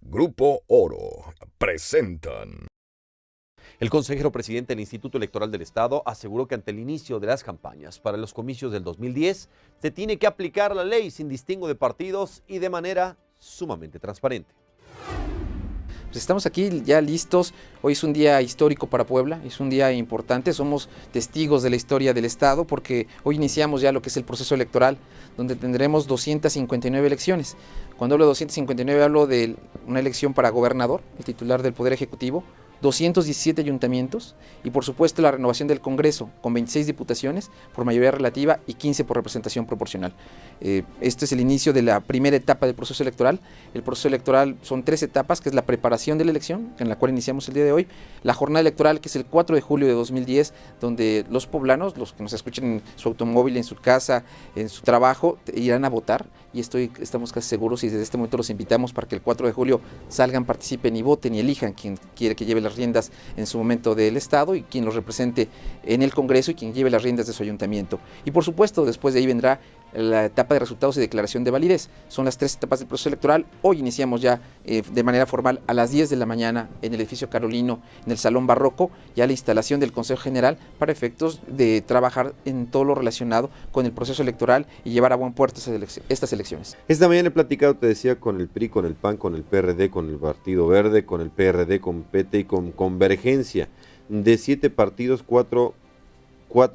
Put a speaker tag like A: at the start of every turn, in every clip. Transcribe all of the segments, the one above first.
A: Grupo Oro presentan.
B: El consejero presidente del Instituto Electoral del Estado aseguró que ante el inicio de las campañas para los comicios del 2010 se tiene que aplicar la ley sin distingo de partidos y de manera sumamente transparente.
C: Pues estamos aquí ya listos. Hoy es un día histórico para Puebla, es un día importante, somos testigos de la historia del Estado porque hoy iniciamos ya lo que es el proceso electoral, donde tendremos 259 elecciones. Cuando hablo de 259 hablo de una elección para gobernador, el titular del Poder Ejecutivo, 217 ayuntamientos y por supuesto la renovación del Congreso con 26 diputaciones por mayoría relativa y 15 por representación proporcional. Este es el inicio de la primera etapa del proceso electoral. El proceso electoral son 3 etapas, que es la preparación de la elección, en la cual iniciamos el día de hoy, la jornada electoral, que es el 4 de julio de 2010, donde los poblanos, los que nos escuchan en su automóvil, en su casa, en su trabajo, irán a votar y estamos casi seguros y desde este momento los invitamos para que el 4 de julio salgan, participen y voten y elijan quien quiere que lleve las riendas en su momento del Estado y quien los represente en el Congreso y quien lleve las riendas de su ayuntamiento. Y por supuesto, después de ahí vendrá la etapa de resultados y declaración de validez. Son las 3 etapas del proceso electoral. Hoy iniciamos ya de manera formal a las 10 de la mañana en el edificio Carolino, en el Salón Barroco, ya la instalación del Consejo General para efectos de trabajar en todo lo relacionado con el proceso electoral y llevar a buen puerto estas elecciones.
D: Esta mañana he platicado, te decía, con el PRI, con el PAN, con el PRD, con el Partido Verde, con el PRD, con PT y con Convergencia. De 7 partidos, 4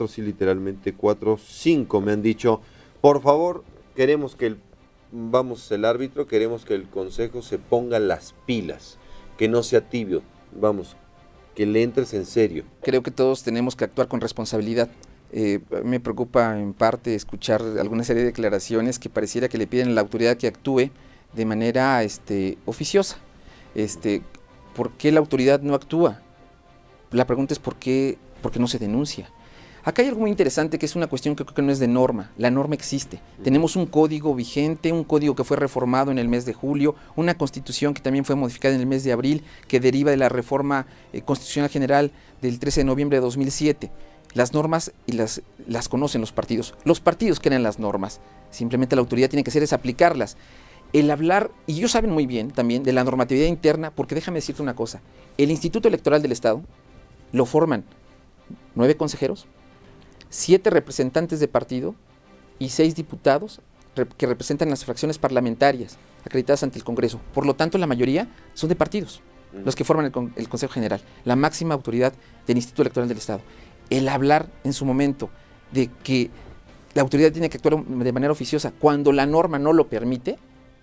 D: sí literalmente, 5 me han dicho, por favor, queremos que el árbitro, queremos que el consejo se ponga las pilas, que no sea tibio, que le entres en serio.
C: Creo que todos tenemos que actuar con responsabilidad. Me preocupa en parte escuchar alguna serie de declaraciones que pareciera que le piden a la autoridad que actúe de manera oficiosa. ¿Por qué la autoridad no actúa? La pregunta es ¿por qué no se denuncia? Acá hay algo muy interesante que es una cuestión que creo que no es de norma. La norma existe. Tenemos un código vigente, un código que fue reformado en el mes de julio, una constitución que también fue modificada en el mes de abril, que deriva de la reforma constitucional general del 13 de noviembre de 2007. Las normas y las conocen los partidos. Los partidos crean las normas. Simplemente la autoridad tiene que hacer es aplicarlas. El hablar, y ellos saben muy bien también de la normatividad interna, porque déjame decirte una cosa, el Instituto Electoral del Estado lo forman 9 consejeros, 7 representantes de partido y 6 diputados que representan las fracciones parlamentarias acreditadas ante el Congreso. Por lo tanto, la mayoría son de partidos, los que forman el Consejo General, la máxima autoridad del Instituto Electoral del Estado. El hablar en su momento de que la autoridad tiene que actuar de manera oficiosa cuando la norma no lo permite,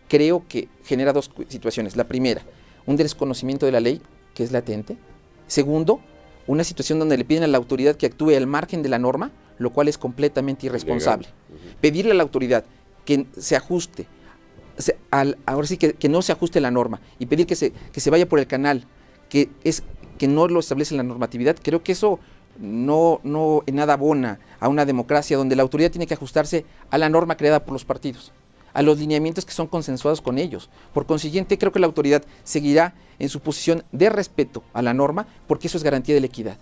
C: creo que genera 2 situaciones. La primera, un desconocimiento de la ley, que es latente. Segundo, una situación donde le piden a la autoridad que actúe al margen de la norma, lo cual es completamente irresponsable. Pedirle a la autoridad que se ajuste, ahora sí que no se ajuste la norma y pedir que se vaya por el canal que no lo establece la normatividad, creo que eso no en nada abona a una democracia donde la autoridad tiene que ajustarse a la norma creada por los partidos, a los lineamientos que son consensuados con ellos. Por consiguiente, creo que la autoridad seguirá en su posición de respeto a la norma, porque eso es garantía de la equidad.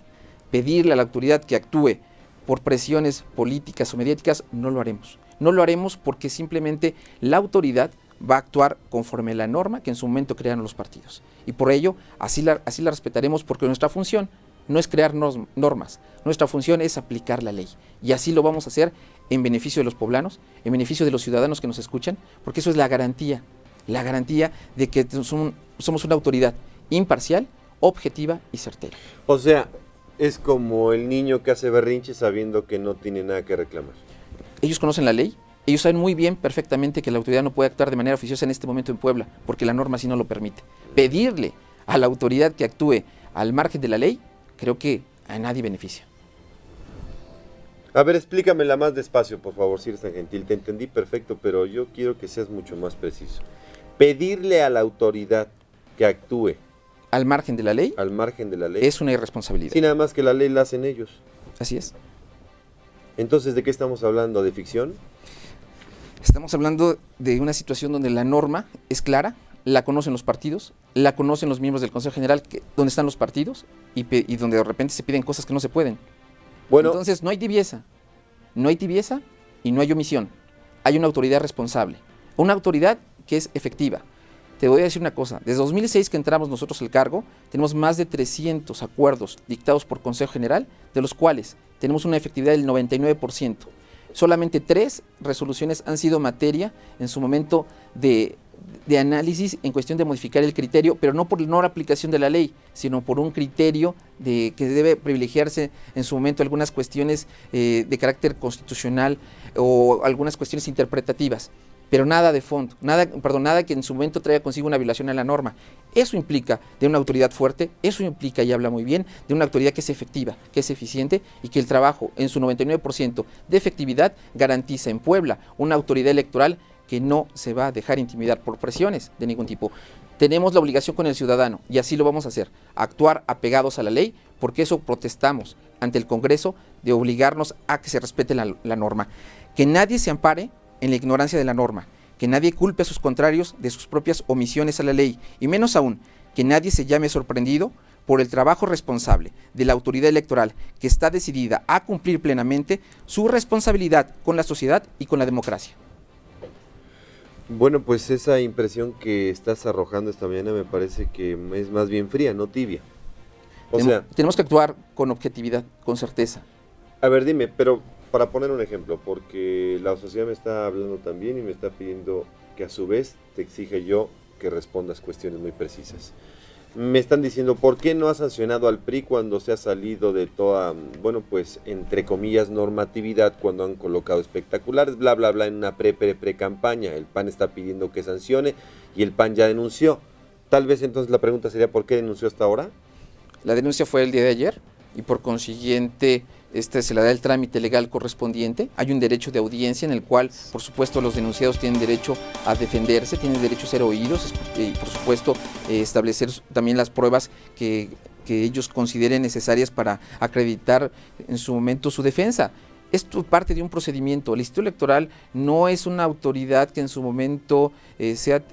C: Pedirle a la autoridad que actúe por presiones políticas o mediáticas, no lo haremos. No lo haremos porque simplemente la autoridad va a actuar conforme a la norma que en su momento crearon los partidos. Y por ello, así la respetaremos, porque nuestra función no es crear normas, nuestra función es aplicar la ley. Y así lo vamos a hacer en beneficio de los poblanos, en beneficio de los ciudadanos que nos escuchan, porque eso es la garantía de que somos una autoridad imparcial, objetiva y certera.
D: O sea, es como el niño que hace berrinche sabiendo que no tiene nada que reclamar.
C: Ellos conocen la ley, ellos saben muy bien, perfectamente, que la autoridad no puede actuar de manera oficiosa en este momento en Puebla, porque la norma así no lo permite. Pedirle a la autoridad que actúe al margen de la ley, creo que a nadie beneficia.
D: A ver, explícamela más despacio, por favor, si eres tan gentil. Te entendí perfecto, pero yo quiero que seas mucho más preciso. Pedirle a la autoridad que actúe
C: al margen de la ley,
D: es
C: una irresponsabilidad.
D: Sí, nada más que la ley la hacen ellos.
C: Así es.
D: Entonces, ¿de qué estamos hablando? ¿De ficción?
C: Estamos hablando de una situación donde la norma es clara, la conocen los partidos, la conocen los miembros del Consejo General, donde están los partidos, y donde de repente se piden cosas que no se pueden. Bueno, entonces no hay tibieza y no hay omisión. Hay una autoridad responsable, una autoridad que es efectiva. Te voy a decir una cosa, desde 2006 que entramos nosotros al cargo, tenemos más de 300 acuerdos dictados por Consejo General, de los cuales tenemos una efectividad del 99%. Solamente 3 resoluciones han sido materia en su momento de análisis en cuestión de modificar el criterio, pero no por no la aplicación de la ley, sino por un criterio que debe privilegiarse en su momento algunas cuestiones de carácter constitucional o algunas cuestiones interpretativas. Pero nada de fondo, nada que en su momento traiga consigo una violación a la norma. Eso implica de una autoridad fuerte, eso implica, y habla muy bien, de una autoridad que es efectiva, que es eficiente y que el trabajo en su 99% de efectividad garantiza en Puebla una autoridad electoral que no se va a dejar intimidar por presiones de ningún tipo. Tenemos la obligación con el ciudadano, y así lo vamos a hacer, actuar apegados a la ley, porque eso protestamos ante el Congreso de obligarnos a que se respete la norma. Que nadie se ampare en la ignorancia de la norma, que nadie culpe a sus contrarios de sus propias omisiones a la ley, y menos aún, que nadie se llame sorprendido por el trabajo responsable de la autoridad electoral que está decidida a cumplir plenamente su responsabilidad con la sociedad y con la democracia.
D: Bueno, pues esa impresión que estás arrojando esta mañana me parece que es más bien fría, no tibia.
C: Tenemos que actuar con objetividad, con certeza.
D: A ver, dime, pero para poner un ejemplo, porque la sociedad me está hablando también y me está pidiendo que a su vez te exija yo que respondas cuestiones muy precisas. Me están diciendo, ¿por qué no ha sancionado al PRI cuando se ha salido de toda, bueno, pues, entre comillas, normatividad, cuando han colocado espectaculares, bla, bla, bla, en una pre-campaña? El PAN está pidiendo que sancione y el PAN ya denunció. Tal vez entonces la pregunta sería, ¿por qué denunció hasta ahora?
C: La denuncia fue el día de ayer y por consiguiente se le da el trámite legal correspondiente. Hay un derecho de audiencia en el cual, por supuesto, los denunciados tienen derecho a defenderse, tienen derecho a ser oídos y, por supuesto, establecer también las pruebas que ellos consideren necesarias para acreditar en su momento su defensa. Esto es parte de un procedimiento. El Instituto Electoral no es una autoridad que en su momento sea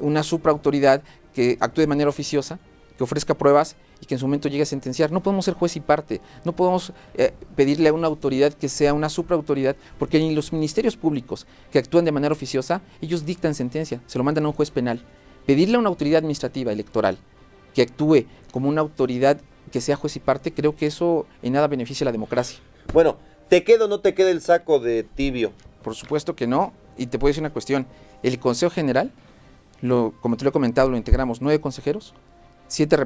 C: una supraautoridad que actúe de manera oficiosa, que ofrezca pruebas y que en su momento llegue a sentenciar. No podemos ser juez y parte, no podemos pedirle a una autoridad que sea una supraautoridad, porque ni los ministerios públicos que actúan de manera oficiosa, ellos dictan sentencia, se lo mandan a un juez penal. Pedirle a una autoridad administrativa electoral que actúe como una autoridad que sea juez y parte, creo que eso en nada beneficia a la democracia.
D: Bueno, ¿te queda o no te queda el saco de tibio?
C: Por supuesto que no, y te puedo decir una cuestión. El Consejo General, como te lo he comentado, lo integramos 9 consejeros, 7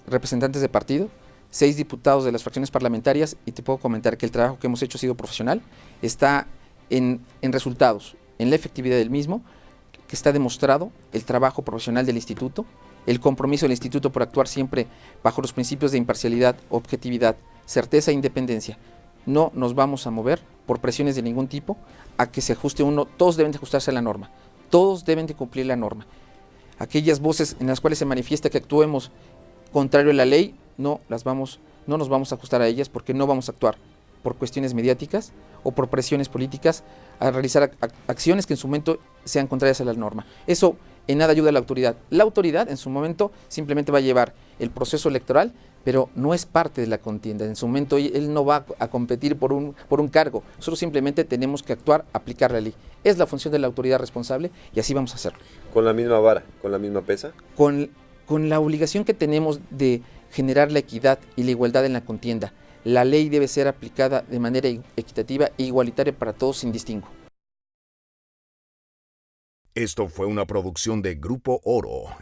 C: representantes de partido, 6 diputados de las fracciones parlamentarias, y te puedo comentar que el trabajo que hemos hecho ha sido profesional, está en resultados, en la efectividad del mismo, que está demostrado el trabajo profesional del instituto, el compromiso del instituto por actuar siempre bajo los principios de imparcialidad, objetividad, certeza e independencia. No nos vamos a mover por presiones de ningún tipo a que se ajuste uno, todos deben de ajustarse a la norma, todos deben de cumplir la norma. Aquellas voces en las cuales se manifiesta que actuemos contrario a la ley, no nos vamos a ajustar a ellas, porque no vamos a actuar por cuestiones mediáticas o por presiones políticas a realizar acciones que en su momento sean contrarias a la norma. Eso en nada ayuda a la autoridad. La autoridad en su momento simplemente va a llevar el proceso electoral, pero no es parte de la contienda. En su momento él no va a competir por un cargo. Nosotros simplemente tenemos que actuar, aplicar la ley. Es la función de la autoridad responsable y así vamos a hacerlo.
D: ¿Con la misma vara? ¿Con la misma pesa?
C: Con la obligación que tenemos de generar la equidad y la igualdad en la contienda. La ley debe ser aplicada de manera equitativa e igualitaria para todos sin distingo.
A: Esto fue una producción de Grupo Oro.